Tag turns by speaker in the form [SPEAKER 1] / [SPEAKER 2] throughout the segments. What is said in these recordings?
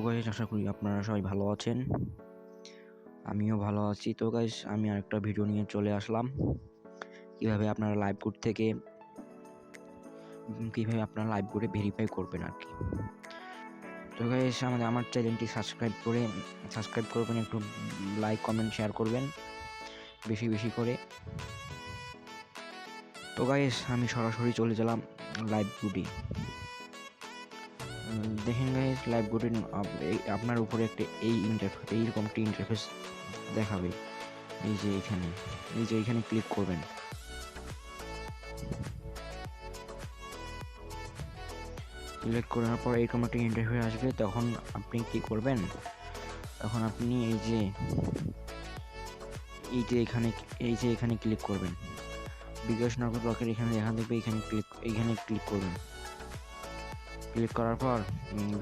[SPEAKER 1] Guys, আশা করি আপনারা সবাই ভালো আছেন। আমিও ভালো আছি। তো গাইস, আমি আরেকটা ভিডিও নিয়ে চলে আসলাম। কিভাবে আপনারা লাইভ কোড থেকে ভেরিফাই করবেন আর কি। তো গাইস, আমার চ্যানেলটি সাবস্ক্রাইব করবেন, একটু লাইক কমেন্ট শেয়ার করবেন বেশি বেশি করে। তো গাইস, আমি সরাসরি চলে গেলাম লাইভ কোডে। দেখেন গাইস, লাইভ কোডে আপনার উপরে এইরকম একটা ইন্টারফেস দেখাবে। এই যে এখানে ক্লিক করবেন। ক্লিক করার পর এরকম একটা ইন্টারফেস আসবে। তখন আপনি কি করবেন? তখন আপনি এখানে ক্লিক করবেন। বিকাশ নগদ রকেট এখানে দেখা দেখবে, এখানে ক্লিক করবেন। ক্লিক করার পর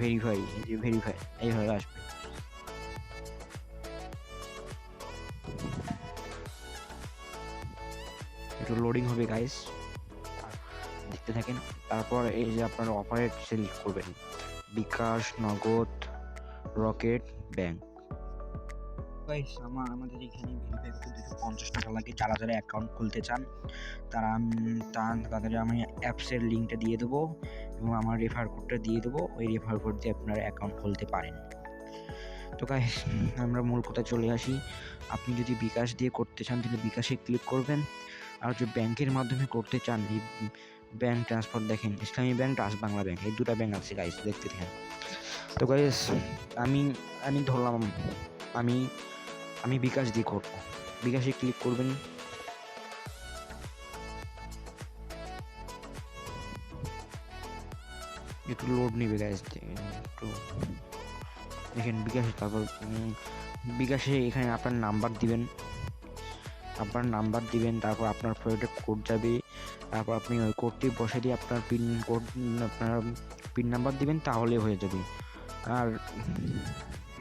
[SPEAKER 1] ভেরিফাই এইভাবে আসবে। একটু লোডিং হবে গাইস, দেখতে থাকেন। তারপর এই যে আপনারা অপারেট সিলেক্ট করবেন, বিকাশ, নগদ, রকেট, ব্যাংক। গাইস, আমাদের এখানে ভেরিফাই করতে 250 টাকা লাগে। যারা অ্যাকাউন্ট খুলতে চান তাদের আমি অ্যাপসের লিঙ্কটা দিয়ে দেবো এবং আমার রেফার কোডটা দিয়ে দেবো। ওই রেফার কোড দিয়ে আপনারা অ্যাকাউন্ট খুলতে পারেন। তো গাইস, আমরা মূল কথা চলে আসি। আপনি যদি বিকাশ দিয়ে করতে চান তাহলে বিকাশে ক্লিক করবেন, আর যদি ব্যাংকের মাধ্যমে করতে চান, এই ব্যাংক ট্রান্সফার দেখেন, ইসলামী ব্যাংক, ট্রাস্ট বাংলা ব্যাংক, এই দুটো ব্যাংক আছে গাইস, দেখতে থাকেন। তো গাইস, আমি ধরলাম আমি বিকাশ দিয়ে করব। বিকাশে ক্লিক করবেন। একটু লোড নেবে গাইস, একটু দেখেন বিকাশে। তারপর বিকাশে এখানে আপনার নাম্বার দিবেন, তারপর আপনার ফোনে কোড যাবে। তারপর আপনি ওই কোডটি বসে দিয়ে আপনার পিন নাম্বার দিবেন, তাহলে হয়ে যাবে। আর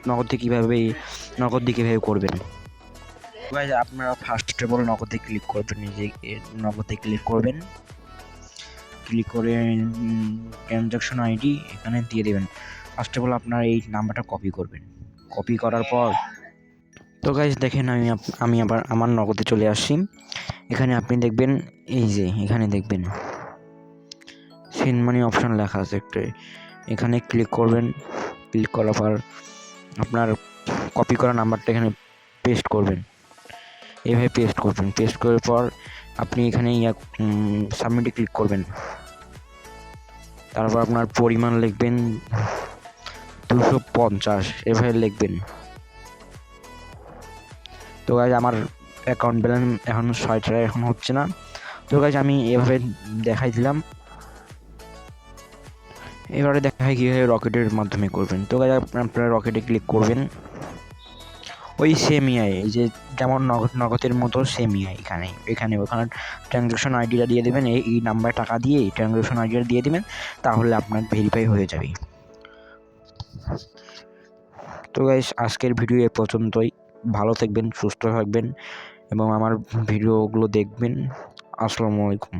[SPEAKER 1] নগদ দিয়ে কিভাবে করবেন গাইস, আপনারা ফার্স্ট অফ অল নগদে ক্লিক করবেন। নগদে ক্লিক করবেন, ক্লিক করে ট্রানজাকশন আইডি এখানে দিয়ে দেবেন। ফার্স্ট অফ অল আপনার এই নাম্বারটা কপি করবেন। কপি করার পর তো গাইস দেখেন, আমি আবার আমার নগদে চলে আসছি। এখানে আপনি দেখবেন, এই যে এখানে দেখবেন সেন্ড মানি অপশন লেখা আছে একটা, এখানে ক্লিক করবেন। ক্লিক করার পর আপনার কপি করা নাম্বারটা এখানে পেস্ট করবেন। এইভাবে পেস্ট করার পর আপনি এখানে সাবমিটে ক্লিক করবেন। তারপর আপনার পরিমাণ লিখবেন 250, এভাবে লিখবেন। তো গাইজ, আমার অ্যাকাউন্ট ব্যালেন্স এখন 6 টাকা এখন হচ্ছে না। তো গাইজ, আমি এভাবে দেখাই দিলাম। এবারে দেখাই কীভাবে রকেটের মাধ্যমে করবেন। তো গাইজ, আপনারা রকেটে ক্লিক করবেন। ওই সেম এই যে যেমন নগদের মতো সেম এখানে ওখানে ট্রানজাকশন আইডিটা দিয়ে দেবেন। এই নাম্বারে টাকা দিয়ে এই ট্রানজাকশন আইডিটা দিয়ে দেবেন, তাহলে আপনার ভেরিফাই হয়ে যাবে। তো গাইস, আজকের ভিডিও এ পর্যন্তই। ভালো থাকবেন, সুস্থ থাকবেন এবং আমার ভিডিওগুলো দেখবেন। আসসালামু আলাইকুম।